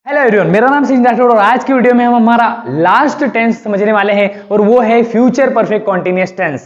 Hello everyone, मेरा नाम सिंह राठौड़ और आज की वीडियो में हम हमारा लास्ट टेंस समझने वाले हैं और वो है फ्यूचर परफेक्ट कॉन्टिन्यूअस टेंस।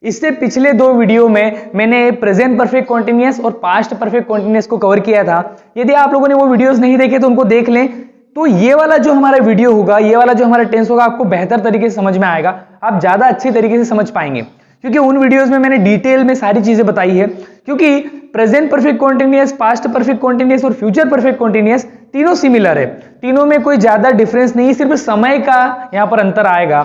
इससे पिछले दो वीडियो में मैंने प्रेजेंट परफेक्ट कॉन्टिन्यूअस और पास्ट परफेक्ट कॉन्टिन्यूअस को कवर किया था। यदि आप लोगों ने वो वीडियोस नहीं देखे तो उनको देख लें, तो ये वाला जो हमारा वीडियो होगा, ये वाला जो हमारा टेंस होगा, आपको बेहतर तरीके से समझ में आएगा, आप ज्यादा अच्छी तरीके से समझ पाएंगे, क्योंकि उन वीडियोस में मैंने डिटेल में सारी चीजें बताई है। क्योंकि present perfect continuous, past perfect continuous और फ्यूचर परफेक्ट कॉन्टिन्यूअस तीनों सिमिलर है, तीनों में कोई ज्यादा डिफरेंस नहीं, सिर्फ समय का यहां पर अंतर आएगा।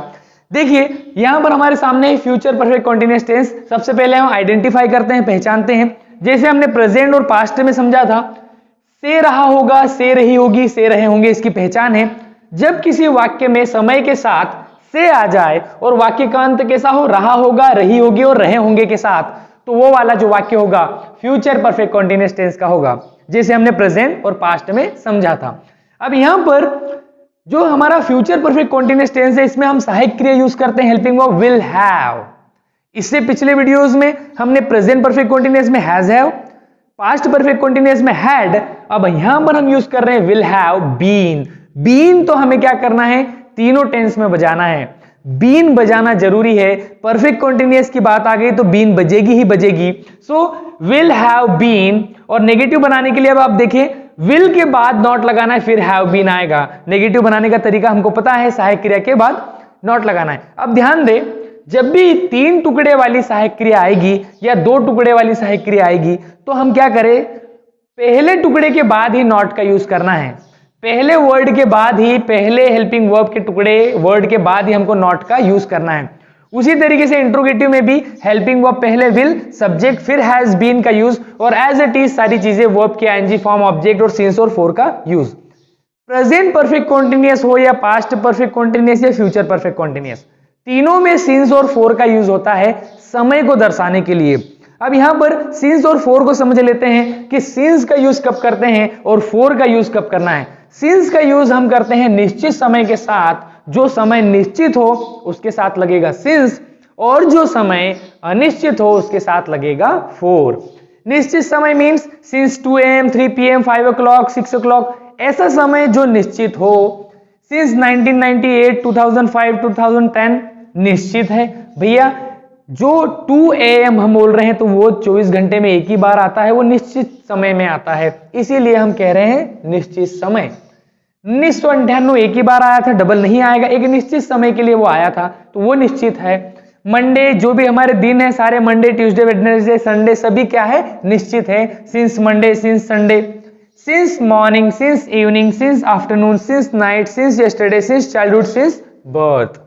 देखिए यहां पर हमारे सामने फ्यूचर परफेक्ट कॉन्टिन्यूअस टेंस। सबसे पहले हम आइडेंटिफाई करते हैं, पहचानते हैं। जैसे हमने प्रेजेंट और पास्ट में समझा था, से रहा होगा, से रही होगी, से रहे होंगे, इसकी पहचान है जब किसी वाक्य में समय के साथ से आ जाए और वाक्य का अंत कैसा हो, रहा होगा, रही होगी और रहे होंगे के साथ, तो वो वाला जो वाक्य होगा फ्यूचर परफेक्ट कॉन्टिन्यूअस टेंस का होगा, जैसे हमने प्रेजेंट और पास्ट में समझा था। अब यहां पर जो हमारा फ्यूचर परफेक्ट कॉन्टिन्यूअस टेंस है, इसमें हम सहायक क्रिया यूज करते हैं, हेल्पिंग वर्ब विल हैव। इससे पिछले वीडियोस में हमने प्रेजेंट परफेक्ट कॉन्टिन्यूअस में has have, past perfect continuous में हैड। अब यहां पर हम यूज कर रहे हैं विल हैव बीन। बीन तो हमें क्या करना है, तीनों टेंस में बजाना है, बीन बजाना जरूरी है। परफेक्ट कॉन्टिन्यूअस की बात आ गई तो बीन बजेगी ही बजेगी। सो विल हैव बीन, और नेगेटिव बनाने के लिए अब आप देखें, विल के बाद नॉट लगाना है, फिर हैव बीन आएगा। नेगेटिव बनाने का तरीका हमको पता है, सहायक क्रिया के बाद नॉट लगाना है। अब ध्यान दे, जब भी तीन टुकड़े वाली सहायक क्रिया आएगी या दो टुकड़े वाली सहायक क्रिया आएगी, तो हम क्या करें, पहले टुकड़े के बाद ही नॉट का यूज करना है। पहले वर्ड के बाद ही, पहले हेल्पिंग वर्ब के टुकड़े वर्ड के बाद ही हमको नॉट का यूज करना है। उसी तरीके से इंट्रोगेटिव में भी हेल्पिंग वर्ब पहले विल, सब्जेक्ट, फिर हैज बीन का यूज, और एज इट इज सारी चीजें वर्ब के आईएनजी फॉर्म, ऑब्जेक्ट और सिंस और फॉर का यूज। प्रेजेंट परफेक्ट कॉन्टिन्यूअस हो या पास्ट परफेक्ट कॉन्टिन्यूअस या फ्यूचर परफेक्ट कॉन्टिन्यूअस, तीनों में सिंस और फॉर का यूज होता है समय को दर्शाने के लिए। अब यहां पर सिंस और फॉर को समझ लेते हैं कि सिंस का यूज कब करते हैं और फॉर का यूज कब करना है। सिंस का यूज हम करते हैं निश्चित समय के साथ, जो समय निश्चित हो उसके साथ लगेगा सिंस, और जो समय अनिश्चित हो उसके साथ लगेगा फॉर। निश्चित समय means since 2 AM, 3 PM, 5 o'clock, 6 o'clock, ऐसा समय जो निश्चित हो। सिंस 1998, 2005, 2010 निश्चित है भैया। जो 2 AM हम बोल रहे हैं तो वो 24 घंटे में एक ही बार आता है, वो निश्चित समय में आता है, इसीलिए हम कह रहे हैं निश्चित समय। 1998 एक ही बार आया था, डबल नहीं आएगा, एक निश्चित समय के लिए वो आया था, तो वो निश्चित है। मंडे, जो भी हमारे दिन है सारे, मंडे, ट्यूसडे, वेडनेसडे, संडे, सभी क्या है, निश्चित है। Since Monday, since Sunday, since morning, since evening, since afternoon, since night, since yesterday, since childhood, since birth.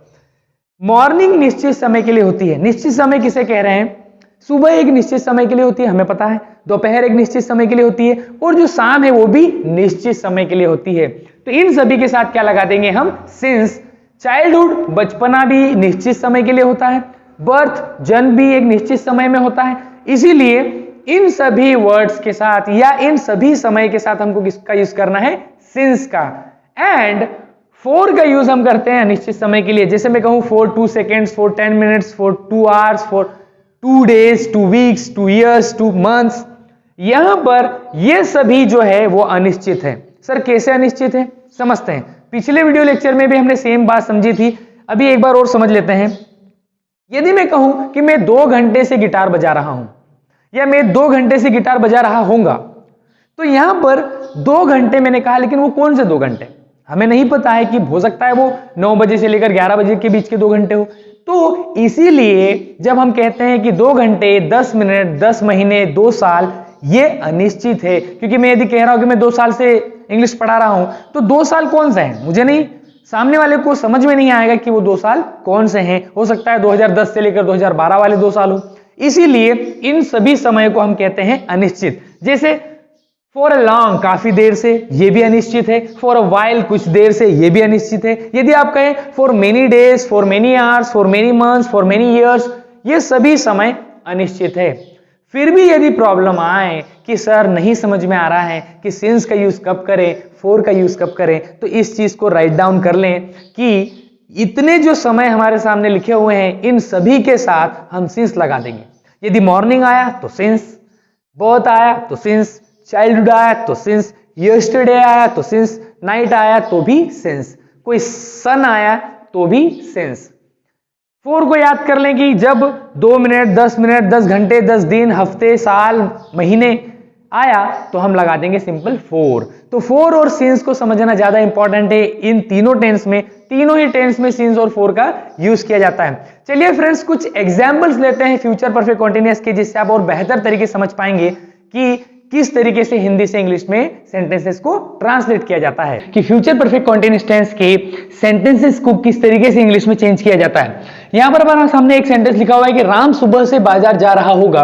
Morning निश्चित समय के लिए होती है। निश्चित समय किसे कह रहे हैं, सुबह एक निश्चित समय के लिए होती है, हमें पता है। दोपहर एक निश्चित समय के लिए होती है, और जो शाम है वो भी निश्चित समय के लिए होती है। तो इन सभी के साथ क्या लगा देंगे हम, सिंस। चाइल्डहुड, बचपना भी निश्चित समय के लिए होता है। बर्थ, जन्म भी एक निश्चित समय में होता है। इसीलिए इन सभी वर्ड्स के साथ या इन सभी समय के साथ हमको किसका यूज करना है, सिंस का। एंड फॉर का यूज हम करते हैं अनिश्चित समय के लिए। जैसे मैं कहूं for 2 seconds, for 10 minutes, for 2 hours, for 2 days, 2 weeks, 2 years, 2 months। यहां पर ये सभी जो है वो अनिश्चित है। सर कैसे अनिश्चित है, समझते हैं। पिछले वीडियो लेक्चर में भी हमने सेम बात समझी थी, अभी एक बार और समझ लेते हैं। यदि मैं कहूं कि मैं 2 घंटे से गिटार बजा रहा हूं, या मैं 2 घंटे से गिटार बजा रहा हूंगा, तो यहां पर 2 घंटे मैंने कहा, लेकिन वो कौन से 2 घंटे हमें नहीं पता है, कि हो सकता है वो 9 बजे से लेकर 11 बजे के बीच के 2 घंटे हो। तो इसीलिए जब हम कहते हैं कि 2 घंटे, 10 मिनट, 10 महीने, 2 साल, ये अनिश्चित है। क्योंकि मैं यदि कह रहा हूं कि मैं 2 साल से इंग्लिश पढ़ा रहा हूं, तो 2 साल कौन से हैं मुझे नहीं, सामने वाले को समझ में नहीं आएगा कि वो 2 साल कौन से हैं। हो सकता है 2010 से लेकर 2012 वाले 2 साल हो। इसीलिए इन सभी समय को हम कहते हैं अनिश्चित। जैसे फॉर अ लॉन्ग, काफी देर से, ये भी अनिश्चित है। फॉर अ वाइल, कुछ देर से, ये भी अनिश्चित है। यदि आप कहें for many days, for many hours, for many months, for many years, ये सभी समय अनिश्चित है। फिर भी यदि प्रॉब्लम आए कि सर नहीं समझ में आ रहा है कि सिंस का यूज कब करें, फॉर का यूज कब करें, तो इस चीज को राइट डाउन कर लें कि इतने जो समय हमारे सामने लिखे हुए हैं, इन सभी के साथ हम सिंस लगा देंगे। यदि मॉर्निंग आया तो सिंस, बर्थ आया तो सिंस, चाइल्डहुड आया तो सिंस, यस्टरडे आया तो सिंस, नाइट आया तो भी सिंस, कोई सन आया तो भी सिंस। 4 को याद कर लें कि जब 2 मिनट, 10 मिनट, 10 घंटे, 10 दिन, हफ्ते, साल, महीने आया तो हम लगा देंगे सिंपल 4। तो 4 और सिंस को समझना ज्यादा इंपॉर्टेंट है। इन तीनों टेंस में, तीनों ही टेंस में सिंस और 4 का यूज किया जाता है। चलिए फ्रेंड्स कुछ एग्जांपल्स लेते हैं फ्यूचर परफेक्ट कंटीन्यूअस के, जिससे आप और बेहतर तरीके समझ पाएंगे कि किस तरीके से हिंदी से इंग्लिश में सेंटेंसेस को ट्रांसलेट किया जाता है, कि फ्यूचर परफेक्ट कंटीन्यूअस टेंस के सेंटेंसेस को किस तरीके से इंग्लिश में चेंज किया जाता है। यहां पर हमारे सामने एक सेंटेंस लिखा हुआ है कि राम सुबह से बाजार जा रहा होगा।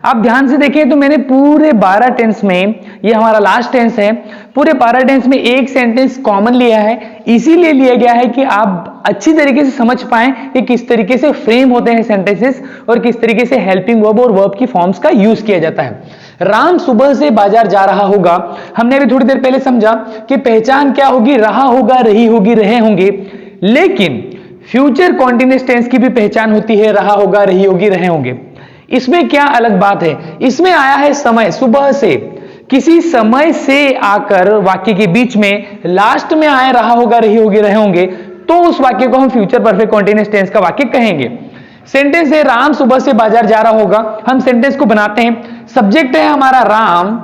आप ध्यान से देखें तो मैंने पूरे 12 टेंस में, ये हमारा लास्ट टेंस है, पूरे 12 टेंस में एक सेंटेंस कॉमन लिया है। इसीलिए लिया गया है कि आप अच्छी तरीके से समझ पाएं कि किस तरीके से फ्रेम होते हैं सेंटेंसेस और किस तरीके से हेल्पिंग वर्ब और वर्ब की फॉर्म्स का यूज किया जाता है। राम सुबह से बाजार जा रहा होगा, हमने अभी थोड़ी देर पहले समझा कि पहचान क्या होगी, रहा होगा, रही होगी, रहे होंगे। लेकिन फ्यूचर कॉन्टिन्यूअस टेंस की भी पहचान होती है, रहा होगा, रही होगी, रहे होंगे। इसमें क्या अलग बात है, इसमें आया है समय, सुबह से, किसी समय से आकर वाक्य के बीच में लास्ट में आए रहा होगा, रही होगी, रहे होंगे, तो उस वाक्य को हम फ्यूचर परफेक्ट कॉन्टिन्यूअस टेंस का वाक्य कहेंगे। सेंटेंस है राम सुबह से बाजार जा रहा होगा, हम सेंटेंस को बनाते हैं, सब्जेक्ट है हमारा राम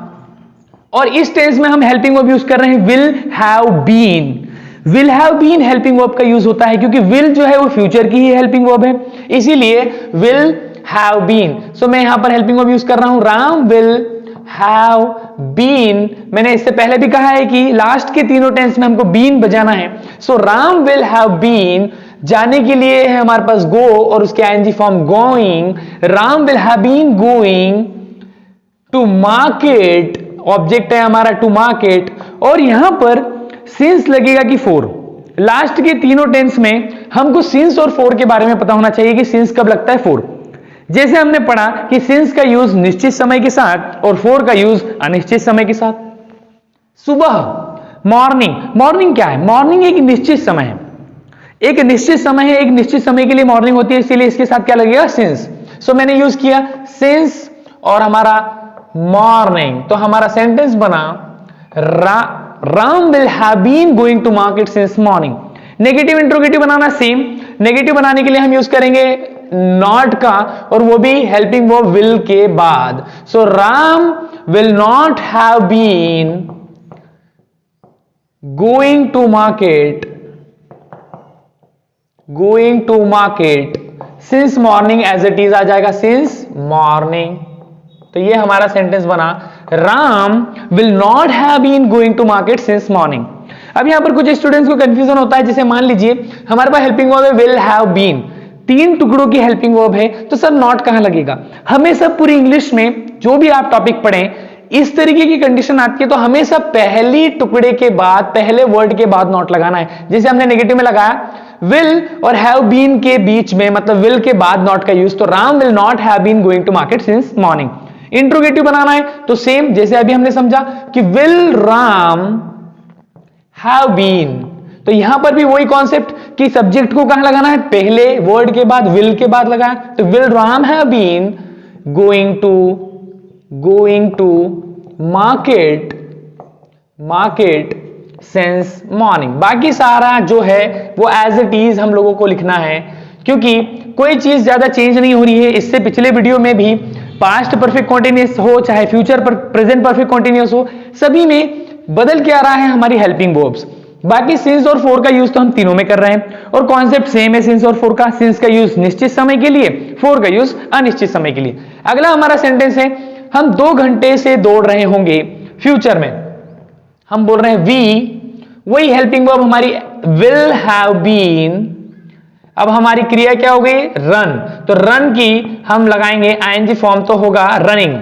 और इस टेंस में हम हेल्पिंग वर्ब यूज कर रहे हैं will have been. Will have been helping verb का यूज होता है क्योंकि विल जो है वो फ्यूचर की ही हेल्पिंग वर्ब है, इसीलिए विल हैव बीन। सो मैं यहां पर हेल्पिंग वर्ब यूज कर रहा हूं, राम विल हैव बीन। मैंने इससे पहले भी कहा है कि लास्ट के तीनों टेंस में हमको बीन बजाना है। So Ram will have been, जाने के लिए है हमारे पास गो और उसके ING form going. Ram will have been going to market, object है हमारा टू मार्केट, और यहां पर सिंस लगेगा कि 4। लास्ट के तीनों टेंस में हमको सिंस और 4 के बारे में पता होना चाहिए कि सिंस कब लगता है 4। जैसे हमने पढ़ा कि सिंस का यूज निश्चित समय के साथ और 4 का यूज अनिश्चित समय के साथ। सुबह, मॉर्निंग, मॉर्निंग क्या है, मॉर्निंग एक निश्चित समय है, एक निश्चित समय है, एक निश्चित समय के लिए मॉर्निंग होती है, इसीलिए इसके साथ क्या लगेगा, सिंस। सो मैंने यूज किया सिंस और हमारा मॉर्निंग, तो हमारा सेंटेंस बना Ram will have been going to market since morning. Negative interrogative बनाना सेम, नेगेटिव बनाने के लिए हम यूज करेंगे नॉट का, और वो भी हेल्पिंग वर्ब विल के बाद। So Ram will not have been going to market, going to market since morning, as it is आ जाएगा सिंस मॉर्निंग। तो ये हमारा सेंटेंस बना Ram will not have been going to market since morning. अब यहां पर कुछ स्टूडेंट्स को कंफ्यूजन होता है, जैसे मान लीजिए हमारे पास हेल्पिंग वर्ब है विल हैव बीन, 3 टुकड़ों की हेल्पिंग वर्ब है, तो सर नॉट कहां लगेगा। हमेशा पूरी इंग्लिश में जो भी आप टॉपिक पढ़ें इस तरीके की कंडीशन आती है तो हमेशा पहली टुकड़े के बाद, पहले वर्ड के बाद नॉट लगाना है। जैसे हमने नेगेटिव में लगाया विल और हैव बीन के बीच में, मतलब विल के बाद नॉट का यूज, तो Ram will not have been going to market since morning. Interrogative बनाना है तो सेम, जैसे अभी हमने समझा कि विल राम हैव बीन, तो यहां पर भी वही कॉन्सेप्ट कि सब्जेक्ट को कहां लगाना है, पहले वर्ड के बाद, विल के बाद लगाया, तो will Ram have been going to market since morning. बाकी सारा जो है वो एज इट इज हम लोगों को लिखना है, क्योंकि कोई चीज ज्यादा चेंज नहीं हो रही है। इससे पिछले वीडियो में भी पास्ट परफेक्ट कॉन्टिन्यूअस हो चाहे फ्यूचर प्रेजेंट परफेक्ट कॉन्टिन्यूअस हो, सभी में बदल के आ रहा है हमारी हेल्पिंग वर्ब्स। बाकी सिंस और 4 का यूज तो हम तीनों में कर रहे हैं और कॉन्सेप्ट सेम है सिंस और 4 का। सिंस का यूज निश्चित समय के लिए, 4 का यूज अनिश्चित समय के लिए। अगला हमारा सेंटेंस है हम 2 घंटे से दौड़ रहे होंगे, फ्यूचर में हम बोल रहे हैं वी, वही हेल्पिंग वर्ब हमारी विल हैव बीन। अब हमारी क्रिया क्या हो गई, रन, तो रन की हम लगाएंगे आईएनजी फॉर्म, तो होगा running.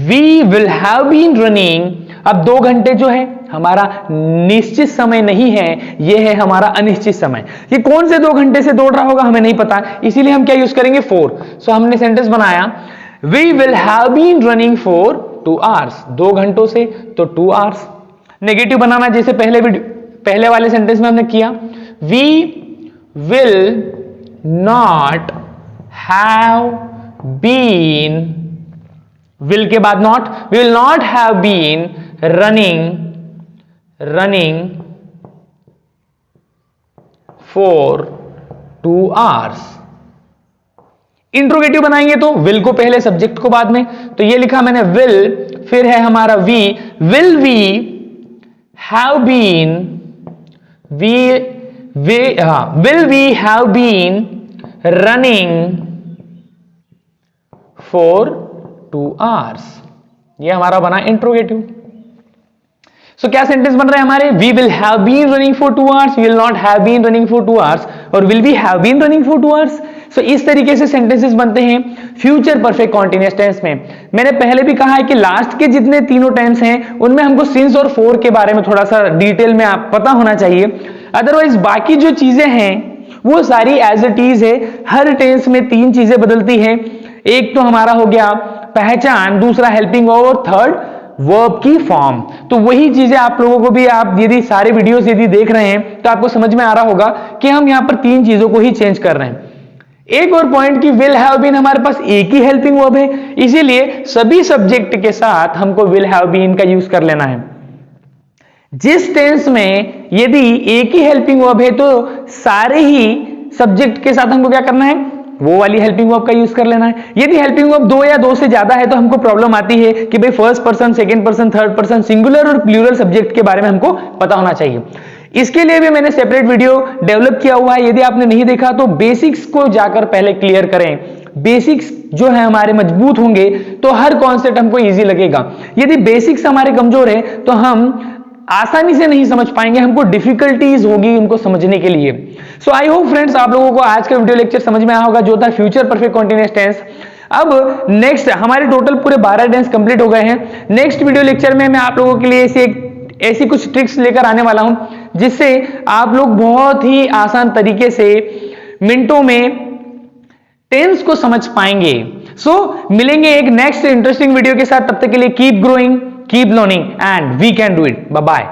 We will have been running. अब 2 घंटे जो है हमारा निश्चित समय नहीं है, यह है हमारा अनिश्चित समय। ये कौन से 2 घंटे से दौड़ रहा होगा हमें नहीं पता, इसीलिए हम क्या यूज करेंगे 4। सो हमने सेंटेंस बनाया we will have been running for 2 hours, 2 घंटों से तो 2 hours। नेगेटिव बनाना जैसे पहले वाले सेंटेंस में हमने किया, we will not have been, will के बाद not, we will not have been running for 2 hours। Interrogative बनाएंगे तो विल को पहले, सब्जेक्ट को बाद में। तो ये लिखा मैंने विल, फिर है हमारा we, will we have been, will we have been running for 2 hours। ये हमारा बना इंट्रोगेटिव। सो क्या सेंटेंस बन रहे हैं हमारे? We will have been running for 2 hours, we will not have been running for 2 hours, और will we have been running for 2 hours। So इस तरीके से सेंटेंसेस बनते हैं फ्यूचर परफेक्ट कॉन्टिन्यूअस टेंस में। मैंने पहले भी कहा है कि लास्ट के जितने तीनों टेंस हैं उनमें हमको सिंस और फॉर के बारे में थोड़ा सा डिटेल में आप पता होना चाहिए, अदरवाइज बाकी जो चीजें हैं वो सारी एज इट इज है। हर टेंस में 3 चीजें बदलती हैं। एक तो हमारा हो गया पहचान, दूसरा हेल्पिंग वर्ब, और थर्ड वर्ब की फॉर्म। तो वही चीजें आप लोगों को भी, आप यदि सारे वीडियोस यदि देख रहे हैं तो आपको समझ में आ रहा होगा कि हम यहां पर 3 चीजों को ही चेंज कर रहे हैं। एक और पॉइंट की विल हैव बीन हमारे पास एक ही हेल्पिंग वर्ब है, इसीलिए सभी सब्जेक्ट के साथ हमको विल हैव बीन का यूज कर लेना है। जिस टेंस में यदि एक ही हेल्पिंग वर्ब है तो सारे ही सब्जेक्ट के साथ हमको क्या करना है? वो वाली हेल्पिंग वर्ब का यूज कर लेना है। यदि हेल्पिंग वर्ब 2 या 2 से ज्यादा है तो हमको प्रॉब्लम आती है कि भाई first person, second person, third person, singular और प्लूरल सब्जेक्ट के बारे में हमको पता होना चाहिए। इसके लिए भी मैंने सेपरेट वीडियो डेवलप किया हुआ है, यदि आपने नहीं देखा तो बेसिक्स को जाकर पहले क्लियर करें। बेसिक्स जो है हमारे मजबूत होंगे तो हर कॉन्सेप्ट हमको इजी लगेगा। यदि बेसिक्स हमारे कमजोर है तो हम आसानी से नहीं समझ पाएंगे, हमको डिफिकल्टीज होगी उनको समझने के लिए। सो आई होप फ्रेंड्स आप लोगों को आज का वीडियो लेक्चर समझ में आया होगा, जो था फ्यूचर परफेक्ट कॉन्टिन्यूअस टेंस। अब नेक्स्ट हमारे टोटल पूरे 12 टेंस कंप्लीट हो गए हैं। नेक्स्ट वीडियो लेक्चर में मैं आप लोगों के लिए ऐसी कुछ ट्रिक्स लेकर आने वाला हूं जिससे आप लोग बहुत ही आसान तरीके से मिनटों में टेंस को समझ पाएंगे। सो मिलेंगे एक नेक्स्ट इंटरेस्टिंग वीडियो के साथ, तब तक के लिए keep growing, keep learning and we can do it. Bye bye.